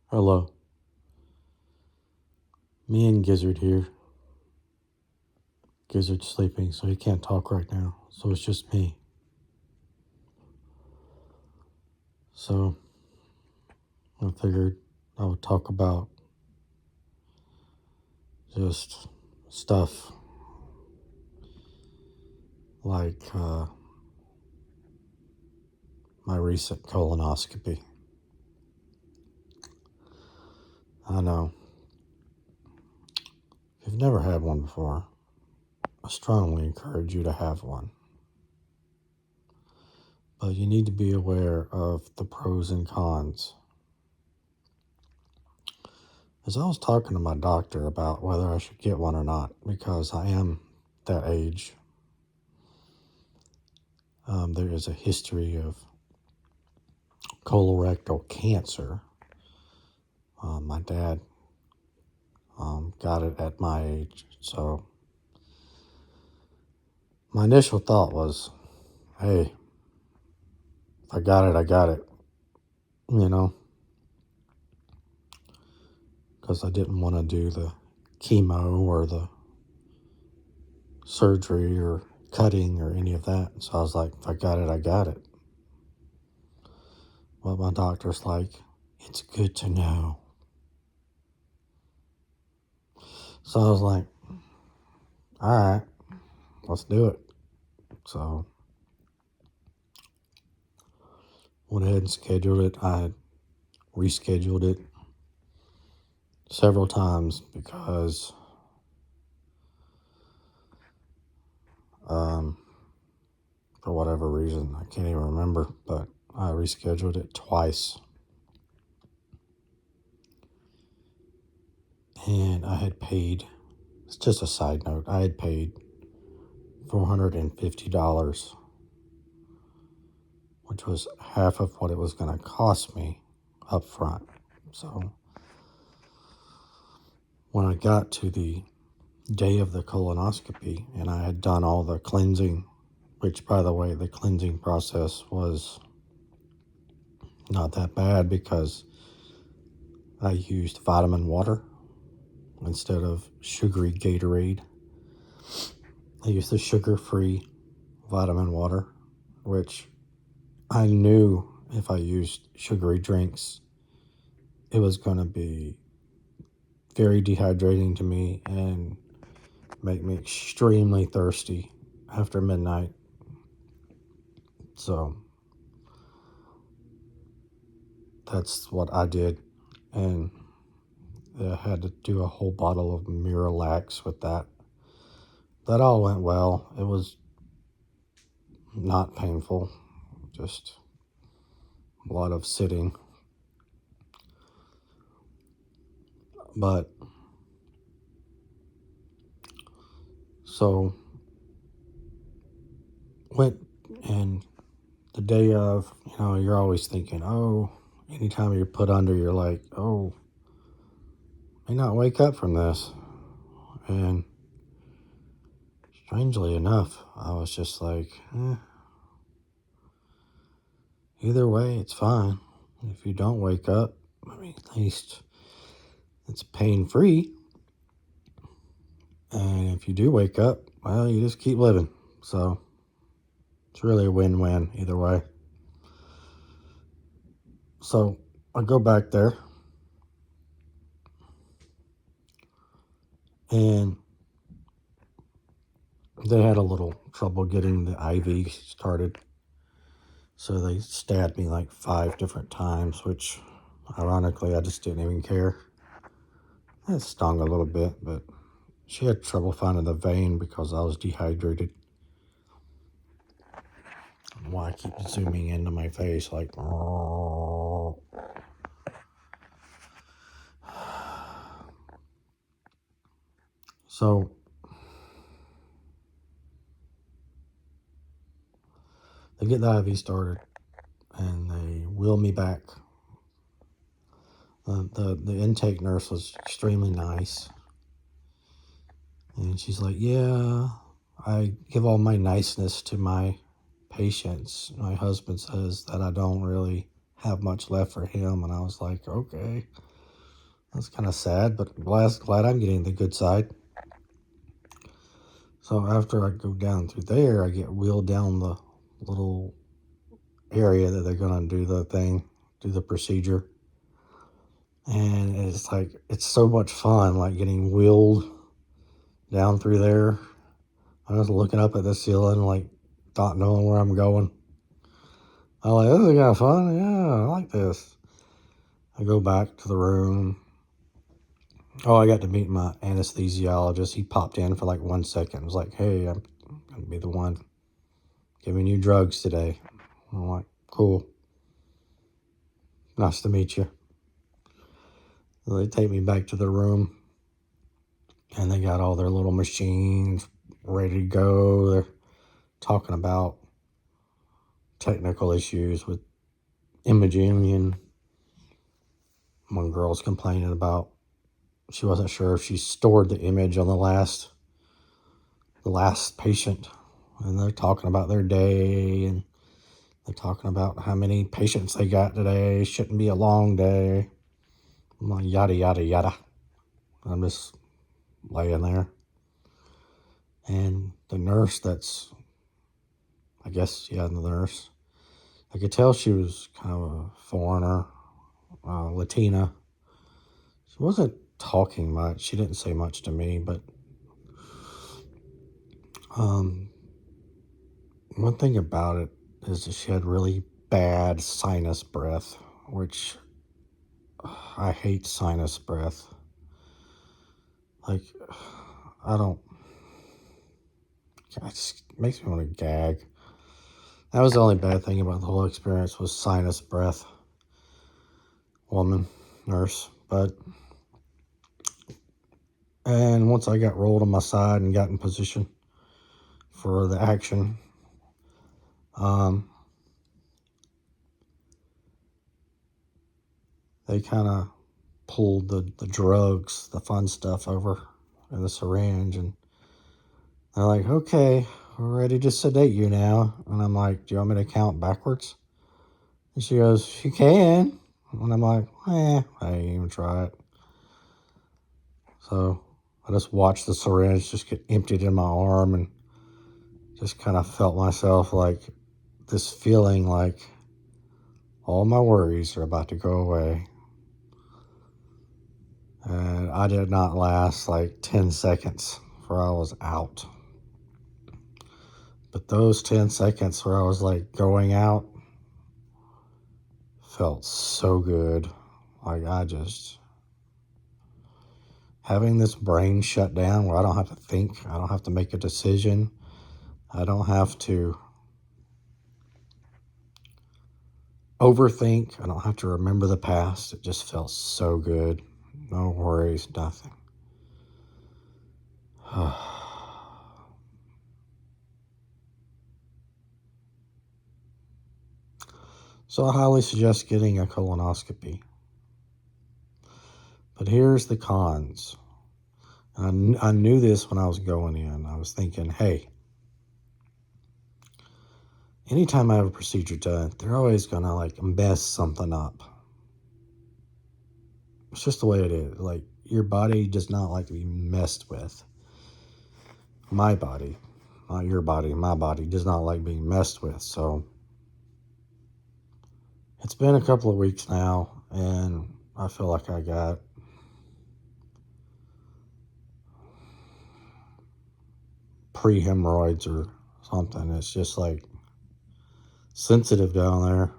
Hello, me and Gizzard here. Gizzard's sleeping, so he can't talk right now, so it's just me. So I figured I would talk about just stuff like my recent colonoscopy. I know, if you've never had one before, I strongly encourage you to have one. But you need to be aware of the pros and cons. As I was talking to my doctor about whether I should get one or not, because I am that age, there is a history of colorectal cancer. My dad got it at my age. So my initial thought was, hey, if I got it, I got it, you know, because I didn't want to do the chemo or the surgery or cutting or any of that. So I was like, if I got it, I got it. But my doctor's like, it's good to know. So I was like, all right, let's do it. So went ahead and scheduled it. I had rescheduled it several times because for whatever reason, I can't even remember, but I rescheduled it twice. And I had paid, it's just a side note, I had paid $450, which was half of what it was going to cost me up front. So when I got to the day of the colonoscopy and I had done all the cleansing, which, by the way, the cleansing process was not that bad because I used vitamin water instead of sugary Gatorade. I used the sugar-free vitamin water, which I knew if I used sugary drinks, it was going to be very dehydrating to me and make me extremely thirsty after midnight. So that's what I did, and I had to do a whole bottle of Miralax with that. That all went well. It was not painful, just a lot of sitting. But so went, and the day of, you're always thinking, oh, anytime you're put under, you're like, oh, may not wake up from this. And strangely enough, I was just like, either way, it's fine. If you don't wake up, I mean, at least it's pain-free. And if you do wake up, well, you just keep living. So it's really a win-win either way. So I go back there, and they had a little trouble getting the IV started. So they stabbed me like 5 different times, which ironically I just didn't even care. It stung a little bit, but she had trouble finding the vein because I was dehydrated. Why I keep zooming into my face like, oh. So they get the IV started and they wheel me back. The intake nurse was extremely nice. And she's like, yeah, I give all my niceness to my patients. My husband says that I don't really have much left for him. And I was like, okay. That's kind of sad, but glad I'm getting the good side. So after I go down through there, I get wheeled down the little area that they're going to do the procedure. And it's like, it's so much fun, like getting wheeled down through there. I was looking up at the ceiling, like not knowing where I'm going. I'm like, this is kind of fun. Yeah, I like this. I go back to the room. Oh, I got to meet my anesthesiologist. He popped in for like 1 second. It was like, hey, I'm going to be the one giving you drugs today. I'm like, cool. Nice to meet you. So they take me back to the room, and they got all their little machines ready to go. They're talking about technical issues with imaging, and one girl's complaining about she wasn't sure if she stored the image on the last patient, and they're talking about their day, and they're talking about how many patients they got today. Shouldn't be a long day. I'm like, yada yada yada. I'm just laying there, and the nurse the nurse, I could tell she was kind of a foreigner, Latina. She wasn't talking much. She didn't say much to me, but one thing about it is that she had really bad sinus breath, which I hate sinus breath. Like, it just makes me want to gag. That was the only bad thing about the whole experience was sinus breath. Nurse. And once I got rolled on my side and got in position for the action, they kind of pulled the drugs, the fun stuff over in the syringe, and they're like, okay, we're ready to sedate you now. And I'm like, do you want me to count backwards? And she goes, you can. And I'm like, I ain't even try it. So I just watched the syringe just get emptied in my arm, and just kind of felt myself like this feeling like all my worries are about to go away. And I did not last like 10 seconds before I was out. But those 10 seconds where I was like going out felt so good. Like having this brain shut down where I don't have to think, I don't have to make a decision, I don't have to overthink, I don't have to remember the past. It just felt so good. No worries, nothing. So I highly suggest getting a colonoscopy. But here's the cons. I knew this when I was going in. I was thinking, hey, anytime I have a procedure done, they're always going to like mess something up. It's just the way it is. Like, your body does not like to be messed with. My body, not your body, my body does not like being messed with. So it's been a couple of weeks now, and I feel like I got pre-hemorrhoids or something. It's just like sensitive down there.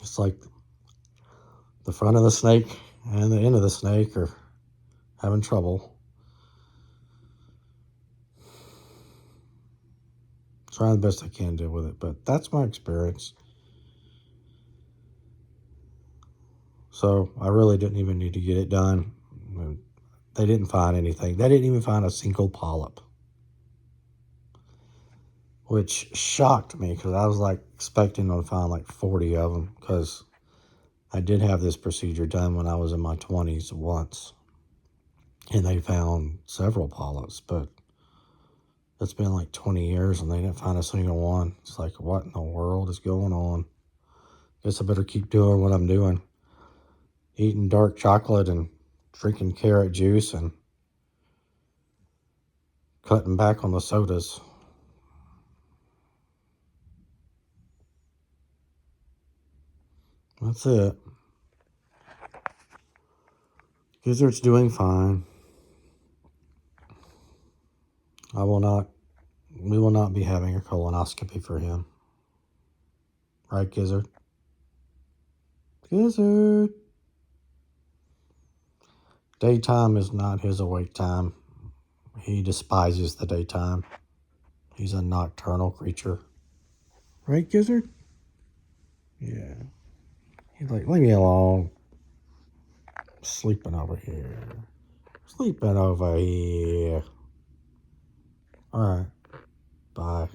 It's like the front of the snake and the end of the snake are having trouble. Trying the best I can deal with it, but that's my experience. So I really didn't even need to get it done. They didn't find anything. They didn't even find a single polyp, which shocked me because I was like expecting to find like 40 of them, because I did have this procedure done when I was in my 20s once, and they found several polyps, but It's been like 20 years and they didn't find a single one. It's like, what in the world is going on? Guess I better keep doing what I'm doing. Eating dark chocolate and drinking carrot juice and cutting back on the sodas. That's it. Gizzard's doing fine. We will not be having a colonoscopy for him. Right, Gizzard? Gizzard! Daytime is not his awake time. He despises the daytime. He's a nocturnal creature. Right, Gizzard? Yeah. He's like, leave me alone. Sleeping over here. Sleeping over here. Alright. Bye.